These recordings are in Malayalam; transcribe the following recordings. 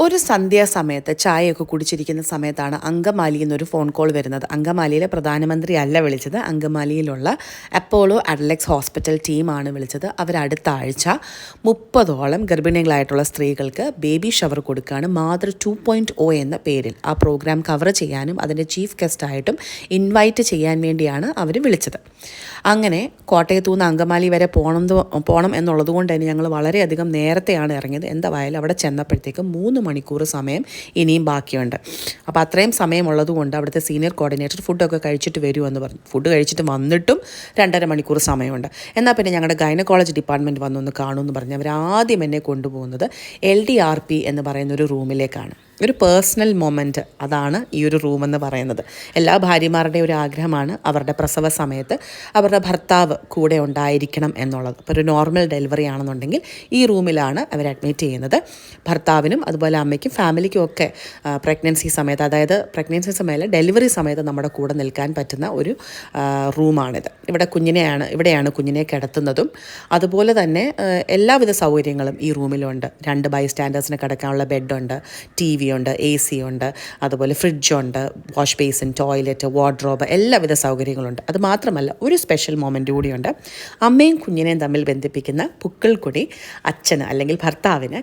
ഒരു സന്ധ്യാസമയത്ത് ചായയൊക്കെ കുടിച്ചിരിക്കുന്ന സമയത്താണ് അങ്കമാലിയിൽ നിന്നൊരു ഫോൺ കോൾ വരുന്നത്. അങ്കമാലിയിലെ പ്രധാനമന്ത്രി അല്ല വിളിച്ചത്, അങ്കമാലിയിലുള്ള അപ്പോളോ അഡ്ലക്സ് ഹോസ്പിറ്റൽ ടീമാണ് വിളിച്ചത്. അവരടുത്ത ആഴ്ച 30ഓളം ഗർഭിണികളായിട്ടുള്ള സ്ത്രീകൾക്ക് ബേബി ഷവർ കൊടുക്കുകയാണ്. മാതൃ 2.0 എന്ന പേരിൽ ആ പ്രോഗ്രാം കവർ ചെയ്യാനും അതിൻ്റെ ചീഫ് ഗസ്റ്റായിട്ടും ഇൻവൈറ്റ് ചെയ്യാൻ വേണ്ടിയാണ് അവർ വിളിച്ചത്. അങ്ങനെ കോട്ടയത്തു നിന്ന് അങ്കമാലി വരെ പോകണം എന്നുള്ളത് കൊണ്ട് തന്നെ ഞങ്ങൾ വളരെയധികം നേരത്തെയാണ് ഇറങ്ങിയത്. എന്തായാലും അവിടെ ചെന്നപ്പോഴത്തേക്കും 3 മണിക്കൂർ സമയം ഇനിയും ബാക്കിയുണ്ട്. അപ്പോൾ അത്രയും സമയമുള്ളത് കൊണ്ട് അവിടുത്തെ സീനിയർ കോർഡിനേറ്റർ ഫുഡൊക്കെ കഴിച്ചിട്ട് വരുമെന്ന് പറഞ്ഞു. ഫുഡ് കഴിച്ചിട്ട് വന്നിട്ടും 2.5 മണിക്കൂർ സമയമുണ്ട്. എന്നാൽ പിന്നെ ഞങ്ങളുടെ ഗൈനക്കോളജി ഡിപ്പാർട്ട്മെൻറ്റ് വന്നൊന്ന് കാണുമെന്ന് പറഞ്ഞ് അവർ ആദ്യം എന്നെ കൊണ്ടുപോകുന്നത് LDRP എന്ന് പറയുന്ന ഒരു റൂമിലേക്കാണ്. ഒരു പേഴ്സണൽ മൊമെൻറ്റ്, അതാണ് ഈ ഒരു റൂമെന്ന് പറയുന്നത്. എല്ലാ ഭാര്യമാരുടെയും ഒരു ആഗ്രഹമാണ് അവരുടെ പ്രസവ സമയത്ത് അവരുടെ ഭർത്താവ് കൂടെ ഉണ്ടായിരിക്കണം എന്നുള്ളത്. അപ്പോൾ ഒരു നോർമൽ ഡെലിവറി ആണെന്നുണ്ടെങ്കിൽ ഈ റൂമിലാണ് അവർ അഡ്മിറ്റ് ചെയ്യുന്നത്. ഭർത്താവിനും അതുപോലെ അമ്മയ്ക്കും ഫാമിലിക്കും ഒക്കെ പ്രഗ്നൻസി സമയത്ത്, അതായത് പ്രഗ്നൻസി സമയത്ത് ഡെലിവറി സമയത്ത് നമ്മുടെ കൂടെ നിൽക്കാൻ പറ്റുന്ന ഒരു റൂമാണിത്. ഇവിടെയാണ് കുഞ്ഞിനെ കിടത്തുന്നതും. അതുപോലെ തന്നെ എല്ലാവിധ സൗകര്യങ്ങളും ഈ റൂമിലുണ്ട്. 2 ബൈസ്റ്റാൻഡേഴ്സിന് കിടക്കാനുള്ള ബെഡുണ്ട്, TV ഉണ്ട്, AC ഉണ്ട്, അതുപോലെ ഫ്രിഡ്ജുണ്ട്, വാഷ് ബേസിൻ, ടോയ്ലറ്റ്, വാർഡ്രോബ്, എല്ലാവിധ സൗകര്യങ്ങളുണ്ട്. അത് മാത്രമല്ല ഒരു സ്പെഷ്യൽ മൊമെൻ്റ് കൂടിയുണ്ട്. അമ്മയും കുഞ്ഞിനെയും തമ്മിൽ ബന്ധിപ്പിക്കുന്ന പുക്കിൾക്കൊടി അച്ഛന് അല്ലെങ്കിൽ ഭർത്താവിന്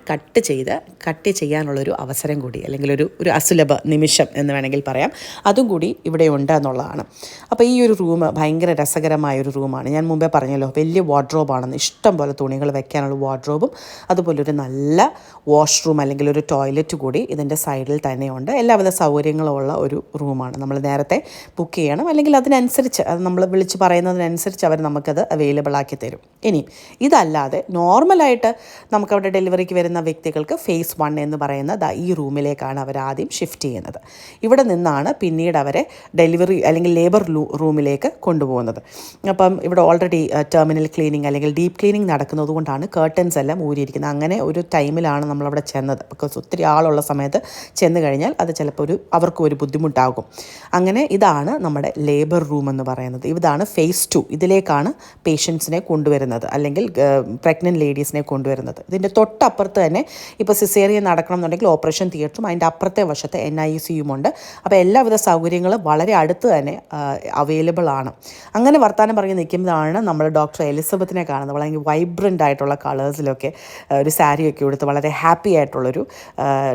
കട്ട് ചെയ്യാനുള്ളൊരു അവസരം കൂടി, അല്ലെങ്കിൽ ഒരു അസുലഭ നിമിഷം എന്ന് വേണമെങ്കിൽ പറയാം, അതും കൂടി ഇവിടെ ഉണ്ട് എന്നുള്ളതാണ്. അപ്പോൾ ഈ ഒരു റൂം ഭയങ്കര രസകരമായൊരു റൂമാണ്. ഞാൻ മുമ്പേ പറഞ്ഞല്ലോ, വലിയ വാർഡ്രോബാണെന്ന്, ഇഷ്ടം പോലെ തുണികൾ വെക്കാനുള്ള വാർഡ്രോബും അതുപോലെ ഒരു നല്ല വാഷ്റൂം അല്ലെങ്കിൽ ഒരു ടോയ്ലറ്റ് കൂടി ഇതിൻ്റെ സൈഡിൽ തന്നെയുണ്ട്. എല്ലാവിധ സൗകര്യങ്ങളുമുള്ള ഒരു റൂമാണ്. നമ്മൾ നേരത്തെ ബുക്ക് ചെയ്യണം, അല്ലെങ്കിൽ അതിനനുസരിച്ച് അത് നമ്മൾ വിളിച്ച് പറയുന്നതിനനുസരിച്ച് അവർ നമുക്കത് അവൈലബിൾ ആക്കി തരും. ഇനിയും ഇതല്ലാതെ നോർമലായിട്ട് നമുക്കവിടെ ഡെലിവറിക്ക് വരുന്ന വ്യക്തികൾക്ക് ഫേസ് 1 എന്ന് പറയുന്ന ഈ റൂമിലേക്കാണ് അവർ ആദ്യം ഷിഫ്റ്റ് ചെയ്യുന്നത്. ഇവിടെ നിന്നാണ് പിന്നീട് അവരെ ഡെലിവറി അല്ലെങ്കിൽ ലേബർ റൂമിലേക്ക് കൊണ്ടുപോകുന്നത്. അപ്പം ഇവിടെ ഓൾറെഡി ടെർമിനൽ ക്ലീനിങ് അല്ലെങ്കിൽ ഡീപ്പ് ക്ലീനിങ് നടക്കുന്നത് കൊണ്ടാണ് കേർട്ടൻസ് എല്ലാം ഊരിയിരിക്കുന്നത്. അങ്ങനെ ഒരു ടൈമിലാണ് നമ്മളവിടെ ചെന്നത്. ബിക്കോസ് ഒത്തിരി ആളുള്ള സമയത്ത് ചെന്ന് കഴിഞ്ഞാൽ അത് ചിലപ്പോൾ അവർക്കും ഒരു ബുദ്ധിമുട്ടാകും. അങ്ങനെ ഇതാണ് നമ്മുടെ ലേബർ റൂം എന്ന് പറയുന്നത്. ഇതാണ് ഫേസ് 2. ഇതിലേക്കാണ് പേഷ്യൻസിനെ കൊണ്ടുവരുന്നത്, അല്ലെങ്കിൽ പ്രഗ്നൻറ്റ് ലേഡീസിനെ കൊണ്ടുവരുന്നത്. ഇതിൻ്റെ തൊട്ടപ്പുറത്ത് തന്നെ ഇപ്പോൾ സിസേറിയൻ നടക്കണം എന്നുണ്ടെങ്കിൽ ഓപ്പറേഷൻ തിയേറ്ററും അതിൻ്റെ അപ്പുറത്തെ വശത്ത് NICU ഉണ്ട്. അപ്പോൾ എല്ലാവിധ സൗകര്യങ്ങളും വളരെ അടുത്ത് തന്നെ അവൈലബിൾ ആണ്. അങ്ങനെ വർത്തമാനം പറഞ്ഞ് നിൽക്കുമ്പോഴാണ് നമ്മൾ ഡോക്ടർ എലിസബത്തിനെ കാണുന്നത്. വളരെ വൈബ്രൻ്റ് ആയിട്ടുള്ള കളേഴ്സിലൊക്കെ ഒരു സാരിയൊക്കെ എടുത്ത് വളരെ ഹാപ്പി ആയിട്ടുള്ളൊരു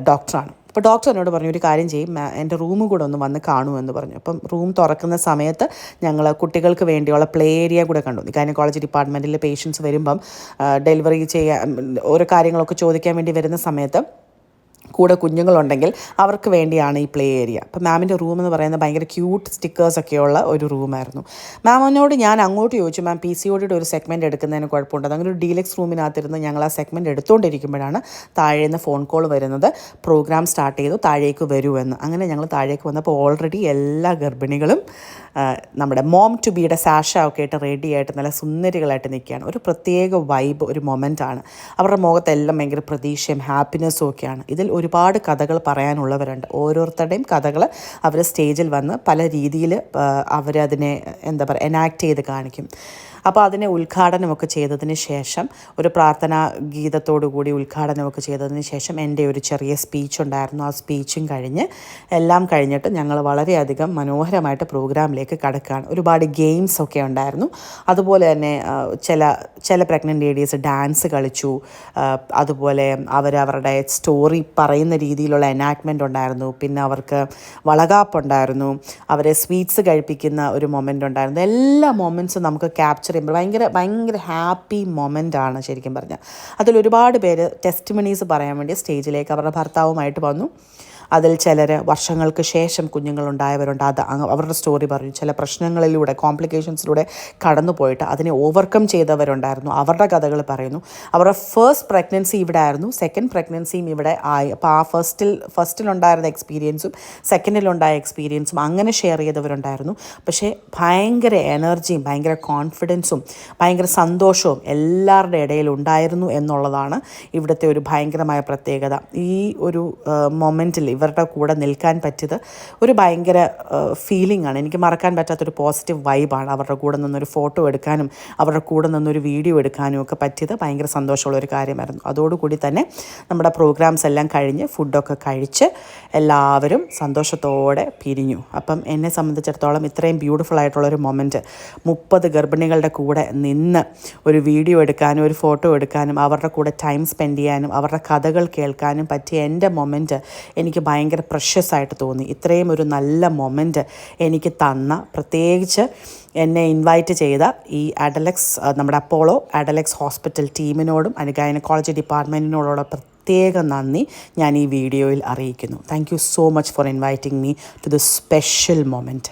ഡോക്ടറാണ്. അപ്പോൾ ഡോക്ടർ എന്നോട് പറഞ്ഞു, ഒരു കാര്യം ചെയ്യും, എൻ്റെ റൂമും കൂടെ ഒന്ന് വന്ന് കാണുമെന്ന് പറഞ്ഞു. അപ്പം റൂം തുറക്കുന്ന സമയത്ത് ഞങ്ങൾ കുട്ടികൾക്ക് വേണ്ടിയുള്ള പ്ലേ ഏരിയ കൂടെ കണ്ടു. ഗൈനക്കോളജി ഡിപ്പാർട്ട്മെൻറ്റിലെ പേഷ്യൻസ് വരുമ്പം ഡെലിവറി ചെയ്യാൻ ഓരോ കാര്യങ്ങളൊക്കെ ചോദിക്കാൻ വേണ്ടി വരുന്ന സമയത്ത് കൂടെ കുഞ്ഞുങ്ങളുണ്ടെങ്കിൽ അവർക്ക് വേണ്ടിയാണ് ഈ പ്ലേ ഏരിയ. അപ്പോൾ മാമിൻ്റെ റൂം എന്ന് പറയുന്നത് ഭയങ്കര ക്യൂട്ട് സ്റ്റിക്കേഴ്സൊക്കെയുള്ള ഒരു റൂമായിരുന്നു. മാമിനോട് ഞാൻ അങ്ങോട്ട് ചോദിച്ചു, മാം PCODയുടെ ഒരു സെഗ്മെൻറ്റ് എടുക്കുന്നതിന് കുഴപ്പമുണ്ട്. അങ്ങനെ ഒരു ഡീലക്സ് റൂമിനകത്തിരുന്ന് ഞങ്ങൾ ആ സെഗ്മെൻറ്റ് എടുത്തുകൊണ്ടിരിക്കുമ്പോഴാണ് താഴേന്ന് ഫോൺ കോൾ വരുന്നത്, പ്രോഗ്രാം സ്റ്റാർട്ട് ചെയ്തു, താഴേക്ക് വരുമെന്ന്. അങ്ങനെ ഞങ്ങൾ താഴേക്ക് വന്നപ്പോൾ ഓൾറെഡി എല്ലാ ഗർഭിണികളും നമ്മുടെ മോം ടു ബിയുടെ സാഷ ഒക്കെ ആയിട്ട് റെഡിയായിട്ട് നല്ല സുന്ദരികളായിട്ട് നിൽക്കുകയാണ്. ഒരു പ്രത്യേക വൈബ്, ഒരു മൊമെൻ്റാണ്. അവരുടെ മുഖത്തെല്ലാം ഭയങ്കര പ്രതീക്ഷയും ഹാപ്പിനെസ്സും ഒക്കെയാണ്. ഇതിൽ ഒരുപാട് കഥകൾ പറയാനുള്ളവരുണ്ട്. ഓരോരുത്തരുടെയും കഥകൾ അവർ സ്റ്റേജിൽ വന്ന് പല രീതിയിൽ അവരതിനെ എനാക്ട് ചെയ്ത് കാണിക്കും. അപ്പോൾ അതിനെ ഉദ്ഘാടനമൊക്കെ ചെയ്തതിന് ശേഷം, ഒരു പ്രാർത്ഥനാ ഗീതത്തോടു കൂടി ഉദ്ഘാടനമൊക്കെ ചെയ്തതിന് ശേഷം എൻ്റെ ഒരു ചെറിയ സ്പീച്ച് ഉണ്ടായിരുന്നു. ആ സ്പീച്ചും എല്ലാം കഴിഞ്ഞിട്ട് ഞങ്ങൾ വളരെയധികം മനോഹരമായിട്ട് പ്രോഗ്രാമിലേക്ക് കടക്കുകയാണ്. ഒരുപാട് ഗെയിംസൊക്കെ ഉണ്ടായിരുന്നു. അതുപോലെ തന്നെ ചില പ്രഗ്നൻറ്റ് ലേഡീസ് ഡാൻസ് കളിച്ചു. അതുപോലെ അവരവരുടെ സ്റ്റോറി പറയുന്ന രീതിയിലുള്ള എനാക്ട്മെൻ്റ് ഉണ്ടായിരുന്നു. പിന്നെ അവർക്ക് വളകാപ്പുണ്ടായിരുന്നു. അവരെ സ്വീറ്റ്സ് കഴിപ്പിക്കുന്ന ഒരു മൊമെൻ്റ് ഉണ്ടായിരുന്നു. എല്ലാ മൊമെൻറ്റ്സും നമുക്ക് ക്യാപ്ചർ ചെയ്യുമ്പോൾ ഭയങ്കര ഹാപ്പി മൊമെൻ്റാണ് ശരിക്കും പറഞ്ഞാൽ. അതിലൊരുപാട് പേര് ടെസ്റ്റിമണീസ് പറയാൻ വേണ്ടി സ്റ്റേജിലേക്ക് അവരുടെ ഭർത്താവുമായിട്ട് വന്നു. അതിൽ ചിലർ വർഷങ്ങൾക്ക് ശേഷം കുഞ്ഞുങ്ങളുണ്ടായവരുണ്ട്. അവരുടെ സ്റ്റോറി പറഞ്ഞു. ചില പ്രശ്നങ്ങളിലൂടെ, കോംപ്ലിക്കേഷൻസിലൂടെ കടന്നു പോയിട്ട് അതിനെ ഓവർകം ചെയ്തവരുണ്ടായിരുന്നു. അവരുടെ കഥകൾ പറയുന്നു. അവരുടെ ഫസ്റ്റ് പ്രഗ്നൻസി ഇവിടെ ആയിരുന്നു, സെക്കൻഡ് പ്രഗ്നൻസിയും ഇവിടെ ആയി. അപ്പോൾ ആ ഫസ്റ്റിലുണ്ടായിരുന്ന എക്സ്പീരിയൻസും സെക്കൻഡിലുണ്ടായ എക്സ്പീരിയൻസും അങ്ങനെ ഷെയർ ചെയ്തവരുണ്ടായിരുന്നു. പക്ഷേ ഭയങ്കര എനർജിയും ഭയങ്കര കോൺഫിഡൻസും ഭയങ്കര സന്തോഷവും എല്ലാവരുടെ ഇടയിൽ ഉണ്ടായിരുന്നു എന്നുള്ളതാണ് ഇവിടുത്തെ ഒരു ഭയങ്കരമായ പ്രത്യേകത. ഈ ഒരു മൊമെൻറ്റിൽ ഇവരുടെ കൂടെ നിൽക്കാൻ പറ്റിയത് ഒരു ഭയങ്കര ഫീലിംഗ് ആണ്. എനിക്ക് മറക്കാൻ പറ്റാത്തൊരു പോസിറ്റീവ് വൈബാണ്. അവരുടെ കൂടെ നിന്നൊരു ഫോട്ടോ എടുക്കാനും അവരുടെ കൂടെ നിന്നൊരു വീഡിയോ എടുക്കാനും ഒക്കെ പറ്റിയത് ഭയങ്കര സന്തോഷമുള്ളൊരു കാര്യമായിരുന്നു. അതോടുകൂടി തന്നെ നമ്മുടെ പ്രോഗ്രാംസ് എല്ലാം കഴിഞ്ഞ് ഫുഡൊക്കെ കഴിച്ച് എല്ലാവരും സന്തോഷത്തോടെ പിരിഞ്ഞു. അപ്പം എന്നെ സംബന്ധിച്ചിടത്തോളം ഇത്രയും ബ്യൂട്ടിഫുൾ ആയിട്ടുള്ളൊരു മൊമെൻറ്റ്, 30 ഗർഭിണികളുടെ കൂടെ നിന്ന് ഒരു വീഡിയോ എടുക്കാനും ഒരു ഫോട്ടോ എടുക്കാനും അവരുടെ കൂടെ ടൈം സ്പെൻഡ് ചെയ്യാനും അവരുടെ കഥകൾ കേൾക്കാനും പറ്റിയ എൻ്റെ മൊമെൻറ്റ് എനിക്ക് ഭയങ്കര പ്രഷ്യസ് ആയിട്ട് തോന്നി. ഇത്രയും ഒരു നല്ല മൊമെൻറ്റ് എനിക്ക് തന്ന, പ്രത്യേകിച്ച് എന്നെ ഇൻവൈറ്റ് ചെയ്ത ഈ അഡലക്സ്, നമ്മുടെ അപ്പോളോ അഡലക്സ് ഹോസ്പിറ്റൽ ടീമിനോടും ഗൈനക്കോളജി ഡിപ്പാർട്ട്മെൻറ്റിനോടുള്ള പ്രത്യേക നന്ദി ഞാൻ ഈ വീഡിയോയിൽ അറിയിക്കുന്നു. Thank you so much for inviting me to this special moment.